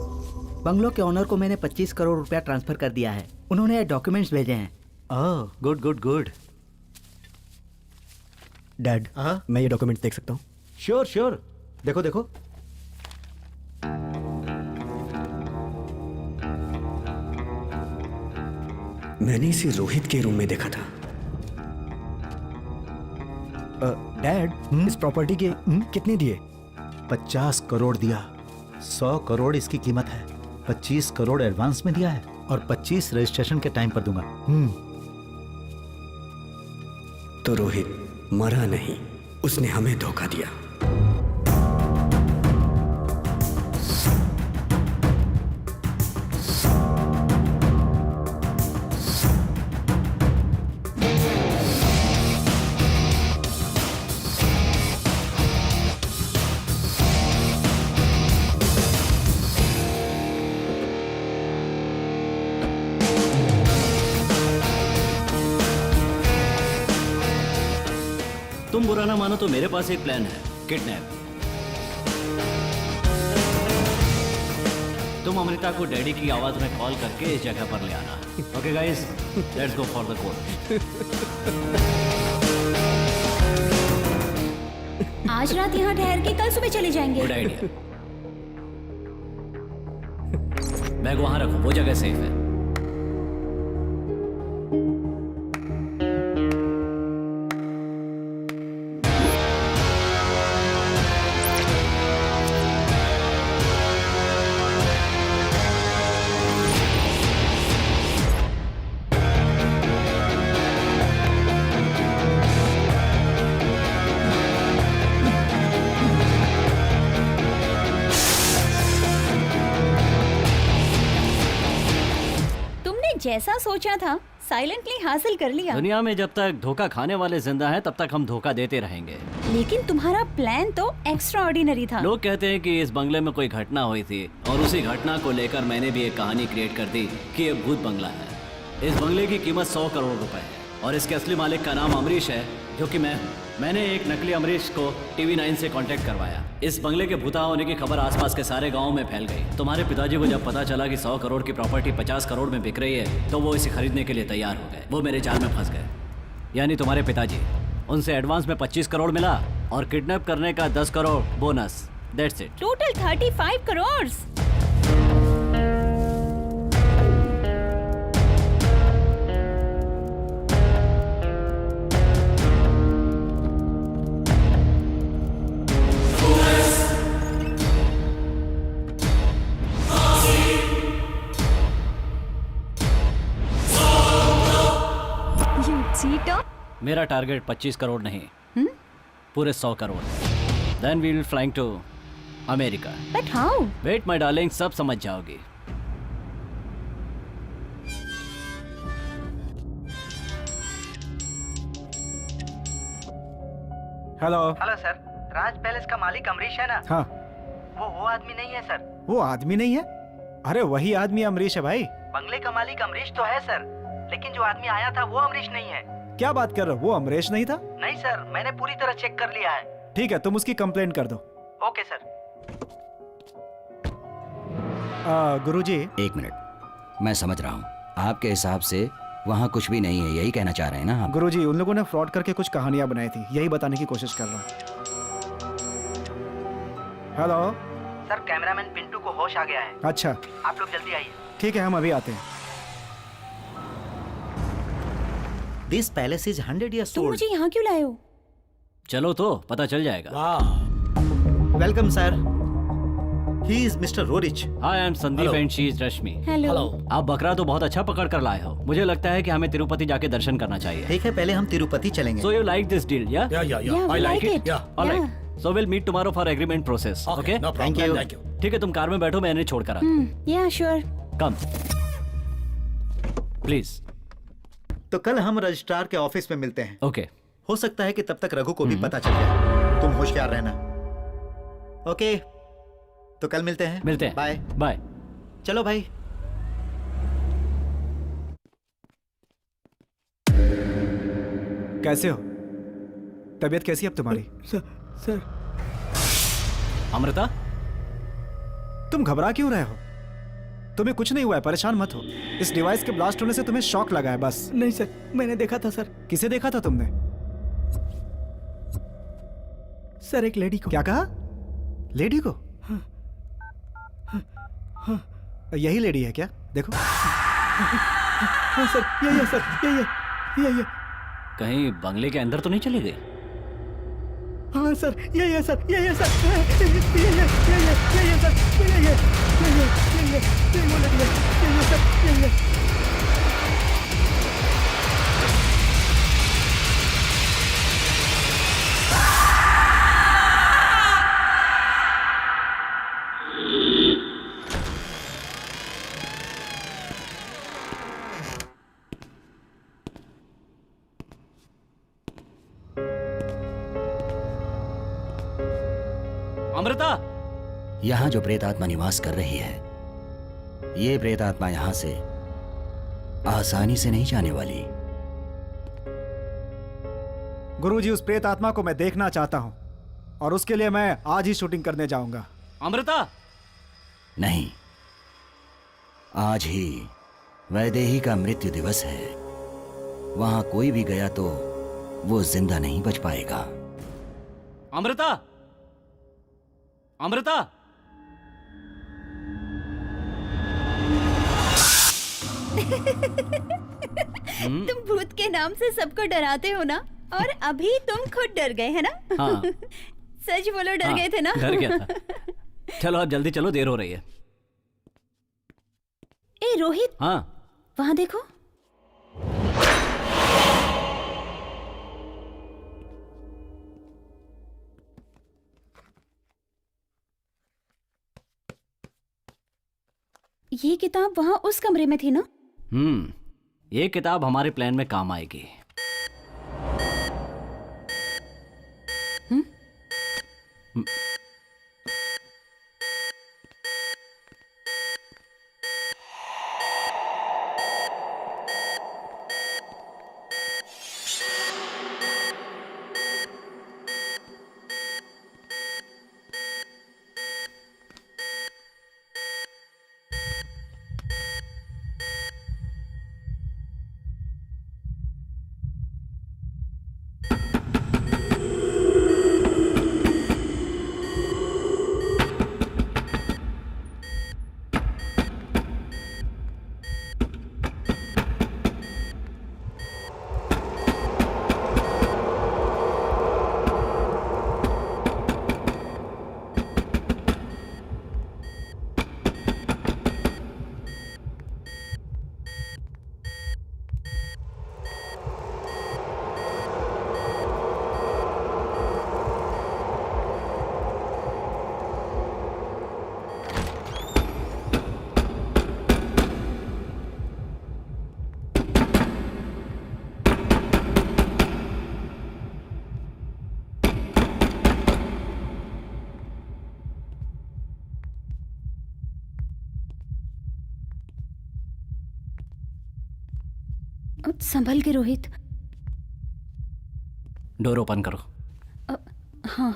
बंगलो के ओनर को मैंने 25 करोड़ रुपया ट्रांसफर कर दिया है। उन्होंने डॉक्यूमेंट्स भेजे हैं। ओह, गुड गुड गुड। डैड, मैं ये डॉक्यूमेंट देख सकता हूँ? श्योर श्योर, देखो देखो। मैंने इसे रोहित के रूम में देखा था। डैड, इस प्रॉपर्टी के कितने दिए? 50 करोड़ दिया। 100 करोड़ इसकी कीमत है। 25 करोड़ एडवांस में दिया है और 25 रजिस्ट्रेशन के टाइम पर दूंगा। तो रोहित मरा नहीं, उसने हमें धोखा दिया। तुम बुरा ना मानो तो मेरे पास एक प्लान है, किडनैप। तुम अमृता को डैडी की आवाज में कॉल करके इस जगह पर ले आना। Okay guys, let's go for the court. आज रात यहाँ ठहर के कल सुबह चले जाएंगे। Good idea. बैग वहां रखो, वो जगह सेफ है। तुमने जैसा सोचा था साइलेंटली हासिल कर लिया। दुनिया में जब तक धोखा खाने वाले जिंदा हैं, तब तक हम धोखा देते रहेंगे। लेकिन तुम्हारा प्लान तो एक्स्ट्रा ऑर्डिनरी था। लोग कहते हैं कि इस बंगले में कोई घटना हुई थी और उसी घटना को लेकर मैंने भी एक कहानी क्रिएट कर दी कि ये भूत बंगला है। इस बंगले की कीमत 100 करोड़ रुपए है और इसके असली मालिक का नाम अमरीश है, जो कि मैंने एक नकली अमरीश को TV9 से कांटेक्ट करवाया। इस बंगले के भूता होने की खबर आसपास के सारे गांव में फैल गई। तुम्हारे पिताजी को जब पता चला कि 100 करोड़ की प्रॉपर्टी 50 करोड़ में बिक रही है, तो वो इसे खरीदने के लिए तैयार हो गए। वो मेरे जाल में फंस गए, यानी तुम्हारे पिताजी। उनसे एडवांस में 25 करोड़ मिला और किडनैप करने का 10 crore bonus. That's it. Total 35 crore. मेरा टारगेट 25 करोड़ नहीं, पूरे 100 crore. Then we will flying to America. But how? Wait my darling, सब समझ जाओगी। Hello. Hello sir, Raj palace का मालिक अमरीश है ना? हाँ। वो आदमी नहीं है सर। वो आदमी नहीं है? अरे वही आदमी अमरीश है भाई। बंगले का मालिक अमरीश तो है सर, लेकिन जो आदमी आया था वो अमरीश नहीं है। क्या बात कर रहे हो? वो अमरीश नहीं था? नहीं सर, मैंने पूरी तरह चेक कर लिया है। ठीक है, तुम उसकी कंप्लेंट कर दो। Okay sir. गुरुजी। एक मिनट, मैं समझ रहा हूँ। आपके हिसाब से वहाँ कुछ भी नहीं है, यही कहना चाह रहे हैं ना आप? गुरुजी, उन लोगों ने फ्रॉड करके कुछ कहानियां बनाई थी, यही बताने की कोशिश कर रहा हूँ। हेलो सर, कैमरामैन पिंटू को होश आ गया है। अच्छा, आप लोग जल्दी आइए। ठीक है, हम अभी आते हैं। This palace is 100 years तुम old. मुझे यहाँ क्यों लाए हो? चलो तो पता चल जाएगा। Welcome, sir. He is Mr. Rorich. Hi, I am Sandeep and she is Rashmi. Hello. आप बकरा तो बहुत अच्छा पकड़ कर लाए हो। मुझे लगता है कि हमें तिरुपति जाके दर्शन करना चाहिए। ठीक है, पहले हम तिरुपति चलेंगे। So you like this deal, yeah? Yeah, I like it. All right. So we'll meet tomorrow for agreement process. Okay? No problem. Thank you. ठीक है, तुम कार में बैठो, मैं इन्हें छोड़ कर आता हूँ। Yeah, sure. Come. Please. तो कल हम रजिस्ट्रार के ऑफिस में मिलते हैं। Okay. हो सकता है कि तब तक रघु को भी पता चल जाए। तुम होशियार रहना। ओके, तो कल मिलते हैं। मिलते हैं। Bye bye. चलो भाई। कैसे हो? तबीयत कैसी है अब तुम्हारी? सर। अमृता, तुम घबरा क्यों रहे हो? तुम्हें कुछ नहीं हुआ है, परेशान मत हो। इस डिवाइस के ब्लास्ट होने से तुम्हें शॉक लगा है बस। नहीं सर, मैंने देखा था सर। किसे देखा था तुमने? सर, एक लेडी को। क्या कहा? लेडी को? यही लेडी है क्या? देखो। हाँ सर, यही है सर, यही है। कहीं बंगले के अंदर तो नहीं चली गई? हाँ सर, यही है सर, यही है सर, यही है सर, यही है सर, यही है। अमृता, यहाँ जो प्रेतात्मा निवास कर रही है, ये प्रेतात्मा यहाँ से आसानी से नहीं जाने वाली। गुरुजी, उस प्रेत आत्मा को मैं देखना चाहता हूँ और उसके लिए मैं आज ही शूटिंग करने जाऊंगा। अमृता, नहीं, आज ही वैदेही का मृत्यु दिवस है। वहां कोई भी गया तो वो जिंदा नहीं बच पाएगा। अमृता, अमृता। तुम भूत के नाम से सबको डराते हो ना, और अभी तुम खुद डर गए है ना? हाँ। सच बोलो, डर गए थे ना? डर गया था। चलो अब जल्दी चलो, देर हो रही है। ए रोहित, हाँ वहां देखो। ये किताब वहां उस कमरे में थी ना? ये किताब हमारे प्लान में काम आएगी। संभल के रोहित। डोर ओपन करो। हाँ।